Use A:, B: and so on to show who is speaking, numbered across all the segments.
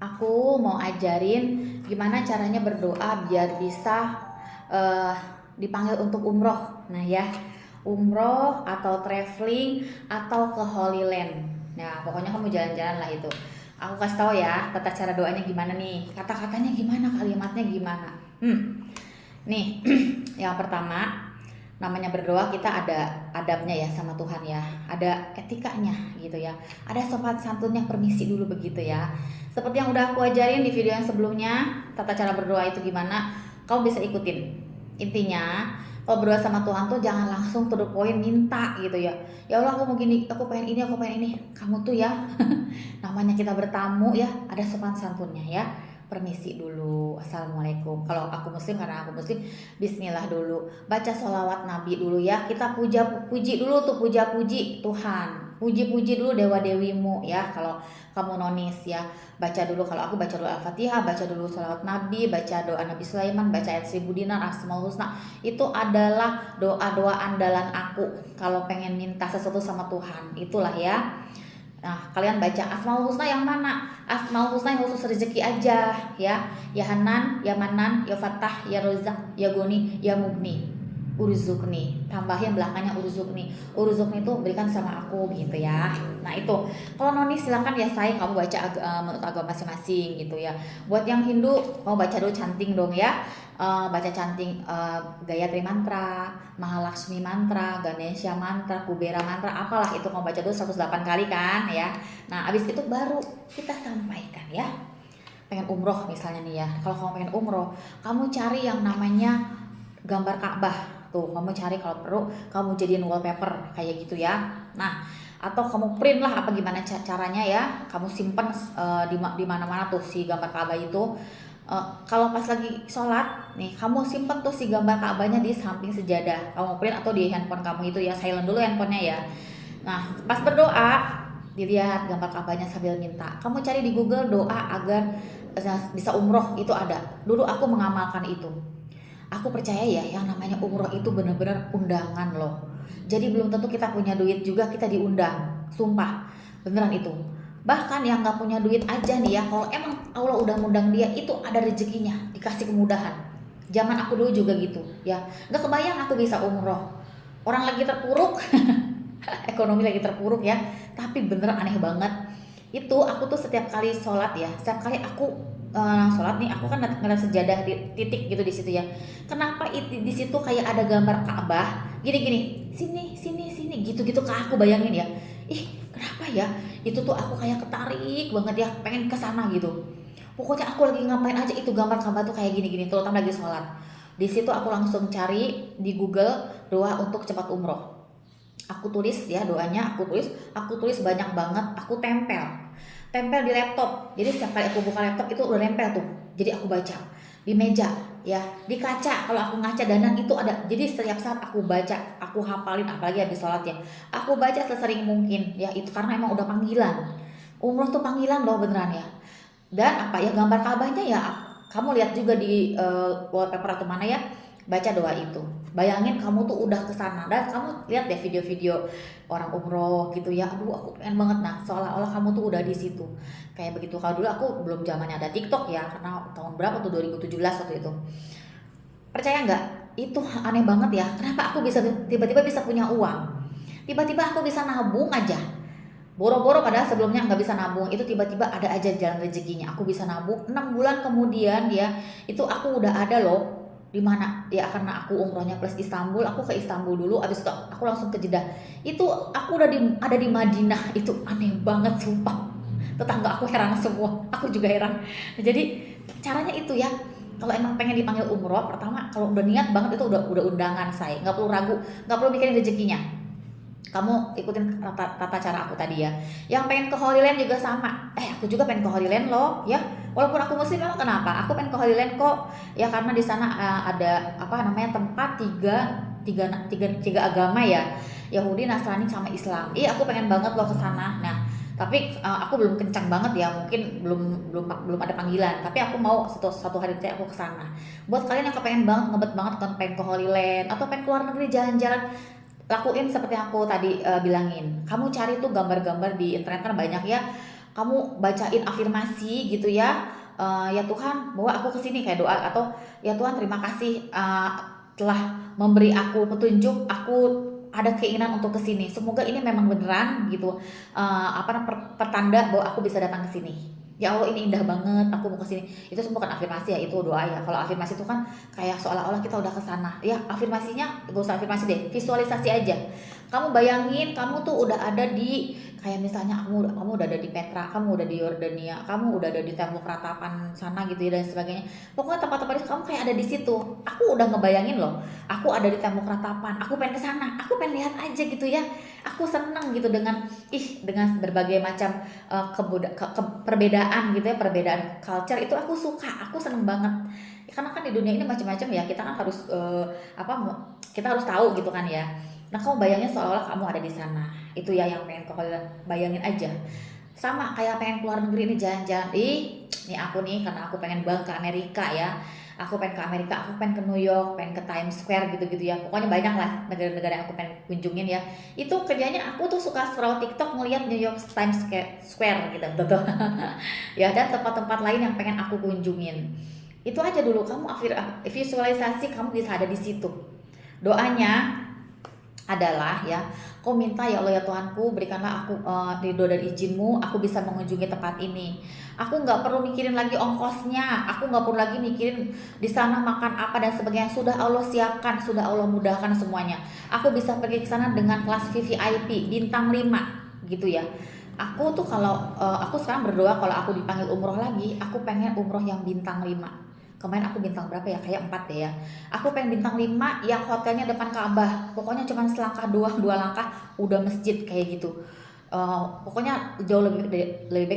A: Aku mau ajarin gimana caranya berdoa biar bisa eh, dipanggil untuk umroh. Nah ya, umroh atau traveling atau ke Holy Land. Nah, pokoknya kamu jalan-jalan lah itu. Aku kasih tahu ya, tata cara doanya gimana nih, kata-katanya gimana, kalimatnya gimana. Nih, yang pertama, namanya berdoa kita ada adabnya ya sama Tuhan ya, ada etikanya gitu ya, ada sopan santunnya, permisi dulu begitu ya. Seperti yang udah aku ajarin di video yang sebelumnya, tata cara berdoa itu gimana, kamu bisa ikutin. Intinya, kalau berdoa sama Tuhan tuh jangan langsung to the point minta gitu ya. Ya Allah aku mau gini, aku pengen ini, aku pengen ini. Kamu tuh ya, namanya kita bertamu ya, ada sopan santunnya ya. Permisi dulu, assalamualaikum. Kalau aku muslim, karena aku muslim, bismillah dulu, baca sholawat nabi dulu ya, kita puji dulu tuh, puji Tuhan, puji dulu dewa dewimu ya. Kalau kamu nonis ya, baca dulu. Kalau aku baca dulu al-fatihah, baca dulu sholawat nabi, baca doa Nabi Sulaiman, baca ayat 1000 dinar, asmaul husna. Itu adalah doa-doa andalan aku kalau pengen minta sesuatu sama Tuhan, itulah ya. Nah, kalian baca Asmaul Husna yang mana? Asmaul Husna yang khusus rezeki aja ya. Ya Hanan, ya Manan, ya Fatah, ya Rozak, ya Goni, ya Mugni. Urzukni. Tambahin belakangnya urzukni. Urzukni itu berikan sama aku gitu ya. Nah, itu. Kalau noni silakan ya saya kamu baca menurut agama masing-masing gitu ya. Buat yang Hindu mau baca dulu canting dong ya. Baca canting Gayatri mantra, Mahalakshmi mantra, Ganesha mantra, Kubera mantra, apalah itu kamu baca dulu 108 kali kan ya. Nah, abis itu baru kita sampaikan ya. Pengen umroh misalnya nih ya. Kalau kamu pengen umroh, kamu cari yang namanya gambar Ka'bah. Tuh, kamu cari, kalau perlu kamu jadiin wallpaper kayak gitu ya. Nah, atau kamu print lah apa gimana caranya ya. Kamu simpen di mana-mana tuh si gambar Ka'bah itu. Kalau pas lagi sholat nih, kamu simpen tuh si gambar Ka'bahnya di samping sejadah, kamu print atau di handphone kamu itu ya, silent dulu handphonenya ya. Nah, pas berdoa dilihat gambar Ka'bahnya sambil minta, kamu cari di Google doa agar bisa umroh, itu ada. Dulu aku mengamalkan itu. Aku percaya ya, yang namanya umroh itu bener-bener undangan loh. Jadi belum tentu kita punya duit juga kita diundang, sumpah, beneran itu. Bahkan yang nggak punya duit aja nih ya, kalau emang Allah udah ngundang dia, itu ada rezekinya, dikasih kemudahan. Zaman aku dulu juga gitu ya, nggak kebayang aku bisa umroh. Orang lagi terpuruk, ekonomi lagi terpuruk ya, tapi bener aneh banget. Itu aku tuh setiap kali sholat ya, setiap kali aku sholat nih, aku kan ngeliat sejadah di titik gitu di situ ya. Kenapa di situ kayak ada gambar Ka'bah gini-gini, sini sini sini gitu-gitu, ke aku bayangin ya. Ih, kenapa ya? Itu tuh aku kayak ketarik banget ya, pengen ke sana gitu. Pokoknya aku lagi ngapain aja itu gambar Ka'bah tuh kayak gini-gini, terutama lagi sholat. Di situ aku langsung cari di Google doa untuk cepat umroh. Aku tulis ya doanya, aku tulis banyak banget, aku tempel di laptop. Jadi setiap kali aku buka laptop itu udah nempel tuh, jadi aku baca di meja ya, di kaca. Kalau aku ngaca dandan itu ada, jadi setiap saat aku baca, aku hafalin, apalagi habis sholat ya, aku baca sesering mungkin ya. Itu karena emang udah panggilan. Umroh tuh panggilan loh beneran ya. Dan apa ya, gambar Ka'bahnya ya kamu lihat juga di wallpaper atau mana ya, baca doa itu. Bayangin kamu tuh udah kesana, dan kamu lihat deh video-video orang umroh gitu ya. Aduh, aku pengen banget. Nah, seolah-olah kamu tuh udah di situ. Kayak begitu. Kalau dulu aku belum zamannya ada TikTok ya, karena tahun berapa tuh, 2017 waktu itu. Percaya nggak? Itu aneh banget ya. Kenapa aku bisa tiba-tiba bisa punya uang? Tiba-tiba aku bisa nabung aja. Boro-boro padahal sebelumnya nggak bisa nabung, itu tiba-tiba ada aja jalan rezekinya. Aku bisa nabung 6 bulan kemudian ya, itu aku udah ada loh. Di mana ya, karena aku umrohnya plus Istanbul, aku ke Istanbul dulu, abis itu aku langsung ke Jeddah. Itu aku udah ada di Madinah. Itu aneh banget sumpah. Tetangga aku heran semua, aku juga heran. Jadi caranya itu ya, kalau emang pengen dipanggil umroh, pertama kalau udah niat banget itu udah undangan, saya nggak perlu ragu, nggak perlu mikirin rezekinya. Kamu ikutin tata cara aku tadi ya. Yang pengen ke Holy Land juga sama. Aku juga pengen ke Holy Land loh ya. Walaupun aku muslim, memang kenapa? Aku pengen ke Holy Land kok. Ya karena di sana ada apa namanya, tempat tiga agama ya. Yahudi, Nasrani sama Islam. Aku pengen banget loh ke sana. Nah, tapi aku belum kencang banget ya, mungkin belum ada panggilan, tapi aku mau satu hari nanti aku ke sana. Buat kalian yang kepengen banget, ngebet banget kan, pengen ke Holy Land atau pengen keluar negeri jalan-jalan, lakuin seperti yang aku tadi bilangin. Kamu cari tuh gambar-gambar di internet kan banyak ya. kamu bacain afirmasi gitu ya. Ya Tuhan, bawa aku ke sini kayak doa, atau ya Tuhan terima kasih telah memberi aku petunjuk, aku ada keinginan untuk ke sini. Semoga ini memang beneran gitu. Pertanda bahwa aku bisa datang ke sini. Ya Allah, ini indah banget, aku mau ke sini. Itu semua bukan afirmasi ya, itu doa ya. Kalau afirmasi itu kan kayak seolah-olah kita udah ke sana. Ya, afirmasinya gak usah afirmasi deh, visualisasi aja. Kamu bayangin kamu tuh udah ada di, kayak misalnya kamu udah ada di Petra, kamu udah di Yordania, kamu udah ada di tembok ratapan sana gitu ya dan sebagainya. Pokoknya tempat-tempat itu kamu kayak ada di situ. Aku udah ngebayangin loh. Aku ada di tembok ratapan. Aku pengen ke sana. Aku pengen lihat aja gitu ya. Aku seneng gitu dengan dengan berbagai macam perbedaan gitu ya, perbedaan culture itu aku suka. Aku seneng banget. Ya, karena kan di dunia ini macam-macam ya. Kita kan harus kita harus tahu gitu kan ya. Nah, kamu bayangin seolah-olah kamu ada di sana. Itu ya yang pengen kalian bayangin aja. Sama kayak pengen keluar negeri ini jalan-jalan. Nih aku nih karena aku pengen banget ke Amerika ya. Aku pengen ke Amerika, aku pengen ke New York, pengen ke Times Square gitu-gitu ya. Pokoknya banyak lah negara-negara yang aku pengen kunjungin ya. Itu kerjanya aku tuh suka scroll TikTok ngeliat New York Times Square gitu. Betul. Ya, dan tempat-tempat lain yang pengen aku kunjungin. Itu aja dulu, kamu visualisasi kamu bisa ada di situ. Doanya adalah ya, kau minta ya Allah ya Tuhanku, berikanlah aku ridho dan izinmu, aku bisa mengunjungi tempat ini. Aku nggak perlu mikirin lagi ongkosnya, aku nggak perlu lagi mikirin di sana makan apa dan sebagainya. Sudah Allah siapkan, sudah Allah mudahkan semuanya. Aku bisa pergi ke sana dengan kelas VVIP bintang 5 gitu ya. Aku tuh kalau aku sekarang berdoa kalau aku dipanggil umroh lagi, aku pengen umroh yang bintang 5. Kemarin aku bintang berapa ya, kayak 4 deh ya. Aku pengen bintang 5 yang hotelnya depan Ka'bah, pokoknya cuma selangkah doang, 2 langkah udah masjid kayak gitu. Pokoknya jauh lebih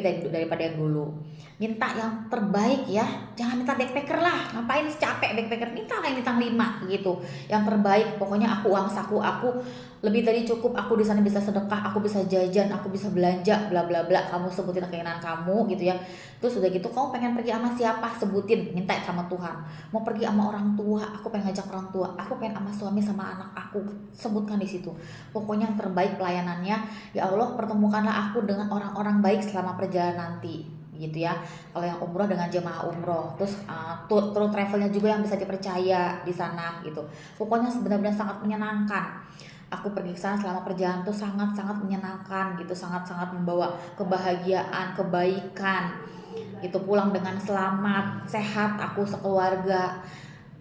A: baik daripada yang dulu. Minta yang terbaik ya, jangan minta backpacker lah, ngapain sih capek backpacker, minta lah yang bintang 5 gitu, yang terbaik. Pokoknya uang saku aku lebih dari cukup, aku di sana bisa sedekah, aku bisa jajan, aku bisa belanja, bla bla bla. Kamu sebutin keinginan kamu gitu ya. Terus udah gitu kamu pengen pergi sama siapa, sebutin, minta sama Tuhan. Mau pergi sama orang tua, aku pengen ngajak orang tua, aku pengen sama suami sama anak aku, sebutkan di situ. Pokoknya yang terbaik pelayanannya. Ya Allah, pertemukanlah aku dengan orang-orang baik selama perjalanan nanti gitu ya. Kalau yang umroh dengan jemaah umroh, terus tour travelnya juga yang bisa dipercaya di sana gitu. Pokoknya benar-benar sangat menyenangkan. Aku pergi ke sana selama perjalanan tuh sangat-sangat menyenangkan gitu, sangat-sangat membawa kebahagiaan, kebaikan. Itu pulang dengan selamat, sehat aku sekeluarga.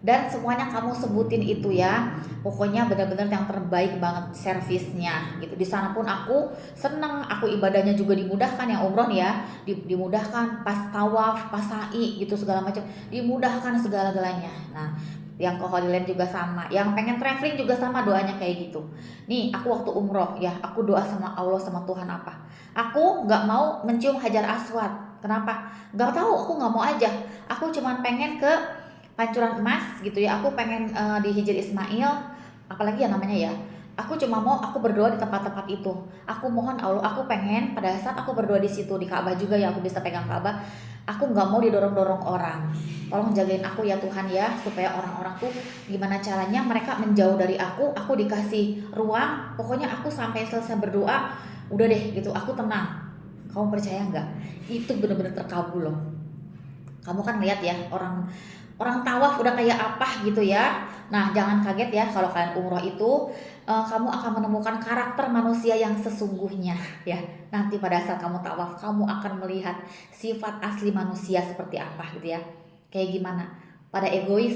A: Dan semuanya kamu sebutin itu ya. Pokoknya benar-benar yang terbaik banget servisnya gitu. Di sana pun aku seneng, aku ibadahnya juga dimudahkan, yang umroh nih ya, dimudahkan pas tawaf, pas sa'i gitu segala macam, dimudahkan segala-galanya. Nah, yang ke Holy Land juga sama, yang pengen traveling juga sama doanya kayak gitu. Nih aku waktu umroh ya, aku doa sama Allah sama Tuhan apa? Aku nggak mau mencium Hajar Aswad. Kenapa? Nggak tahu, aku nggak mau aja. Aku cuman pengen ke Pancuran Emas gitu ya. Aku pengen di Hijr Ismail, apalagi ya namanya ya. Aku cuma mau aku berdoa di tempat-tempat itu. Aku mohon Allah, aku pengen pada saat aku berdoa di situ di Ka'bah juga ya, aku bisa pegang Ka'bah. Aku nggak mau didorong-dorong orang. Tolong jagain aku ya Tuhan ya, supaya orang-orang tuh gimana caranya mereka menjauh dari aku dikasih ruang. Pokoknya aku sampai selesai berdoa, udah deh gitu, aku tenang. Kamu percaya nggak? Itu bener-bener terkabul loh. Kamu kan lihat ya orang orang tawaf udah kayak apa gitu ya. Nah, jangan kaget ya kalau kalian umroh itu kamu akan menemukan karakter manusia yang sesungguhnya ya. Nanti pada saat kamu tawaf, kamu akan melihat sifat asli manusia seperti apa gitu ya. Kayak gimana? Pada egois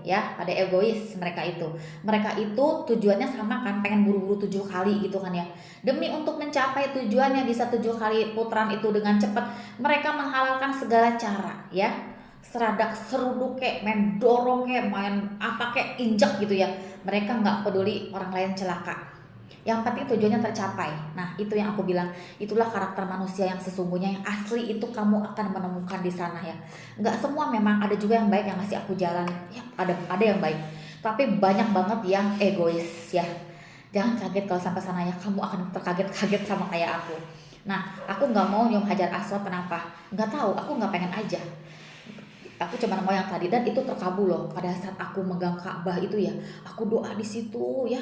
A: ya, pada egois mereka itu. Mereka itu tujuannya sama kan, pengen buru-buru 7 kali gitu kan ya. Demi untuk mencapai tujuannya bisa 7 kali putaran itu dengan cepat, mereka menghalalkan segala cara ya. Seradak seruduk kayak main dorong kayak main apa kayak injak gitu ya, mereka nggak peduli orang lain celaka, yang penting tujuannya tercapai. Nah itu yang aku bilang, itulah karakter manusia yang sesungguhnya, yang asli itu kamu akan menemukan di sana ya. Nggak semua, memang ada juga yang baik yang ngasih aku jalan ya, ada yang baik, tapi banyak banget yang egois ya. Jangan kaget kalau sampai sana ya, kamu akan terkaget-kaget sama kayak aku. Nah aku nggak mau nyium Hajar Aswad, kenapa? Nggak tahu, aku nggak pengen aja. Aku cuma mau yang tadi, dan itu terkabul loh pada saat aku megang Ka'bah itu ya. Aku doa di situ ya.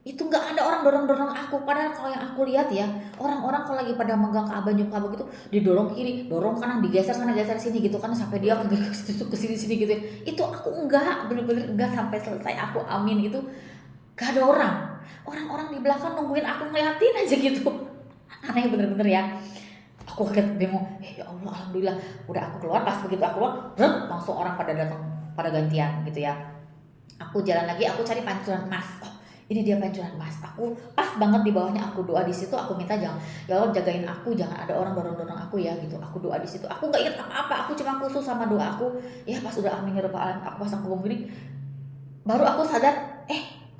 A: itu nggak ada orang dorong-dorong aku. Padahal kalau yang aku lihat ya, orang-orang kalau lagi pada megang Ka'bah, nyium Ka'bah gitu, didorong kiri, dorong kanan, digeser sana, geser sini gitu kan, sampai dia ke sini-sini gitu ya. Itu aku enggak, bener-bener enggak, sampai selesai aku amin itu gak ada orang. Orang-orang di belakang nungguin aku ngeliatin aja gitu. Aneh bener-bener ya. Aku kaget bingung, ya Allah alhamdulillah. Udah aku keluar, pas begitu aku keluar, langsung orang pada datang, pada gantian gitu ya. Aku jalan lagi, aku cari pancuran emas. Oh, ini dia pancuran emas. Aku pas banget di bawahnya, aku doa di situ, aku minta jangan, ya Allah jagain aku, jangan ada orang dorong-dorong aku ya gitu. Aku doa di situ. Aku nggak ingat apa-apa, aku cuma khusus sama doa aku. Ya pas udah amin ya rabbal alamin, aku pasang kubung gini, baru aku sadar,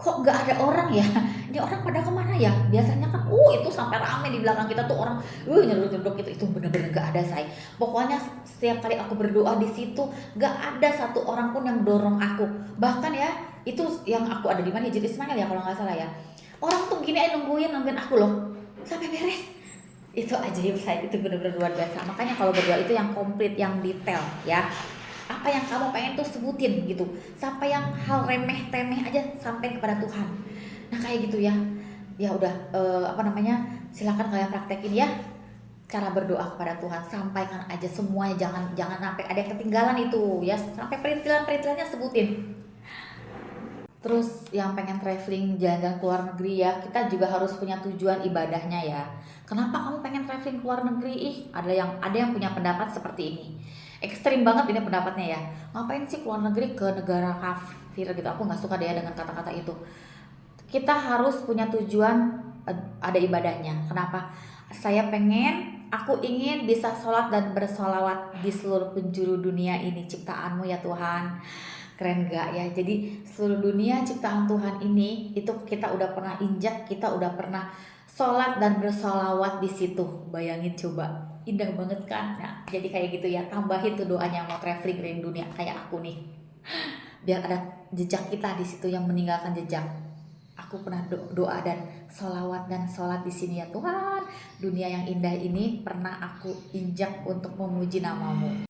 A: kok nggak ada orang ya? Ini orang pada kemana ya? Biasanya kan, itu sampai rame di belakang kita tuh orang, nyeruduk-nyeruduk itu bener-bener nggak ada say. Pokoknya setiap kali aku berdoa di situ, nggak ada satu orang pun yang dorong aku. Bahkan ya, itu yang aku ada di mana, Hijri Ismail ya kalau nggak salah ya. Orang tuh gini aja nungguin aku loh, sampai beres. Itu ajaib say, itu bener-bener luar biasa. Makanya kalau berdoa itu yang komplit, yang detail ya, apa yang kamu pengen tuh sebutin gitu, sampai yang hal remeh temeh aja sampai kepada Tuhan. Nah kayak gitu ya. Ya udah, apa namanya, silakan kalian praktekin ya cara berdoa kepada Tuhan, sampaikan aja semuanya, jangan jangan sampai ada yang ketinggalan itu ya, sampai perintilan-perintilannya sebutin. Terus yang pengen traveling jalan-jalan ke luar negeri ya, kita juga harus punya tujuan ibadahnya ya. Kenapa kamu pengen traveling ke luar negeri? Ada yang punya pendapat seperti ini. Ekstrim banget ini pendapatnya ya. Ngapain sih ke luar negeri, ke negara kafir gitu? Aku nggak suka deh dengan kata-kata itu. Kita harus punya tujuan, ada ibadahnya. Kenapa? Aku ingin bisa sholat dan bersolawat di seluruh penjuru dunia ini, ciptaanmu ya Tuhan. Keren gak ya? Jadi seluruh dunia ciptaan Tuhan ini, itu kita udah pernah injak, kita udah pernah sholat dan bersolawat di situ. Bayangin coba, indah banget kan? Nah, jadi kayak gitu ya, tambahin tuh doanya mau traveling keliling dunia kayak aku nih. Biar ada jejak kita di situ yang meninggalkan jejak. Aku pernah doa dan sholawat dan sholat di sini ya Tuhan. Dunia yang indah ini pernah aku injak untuk memuji namamu.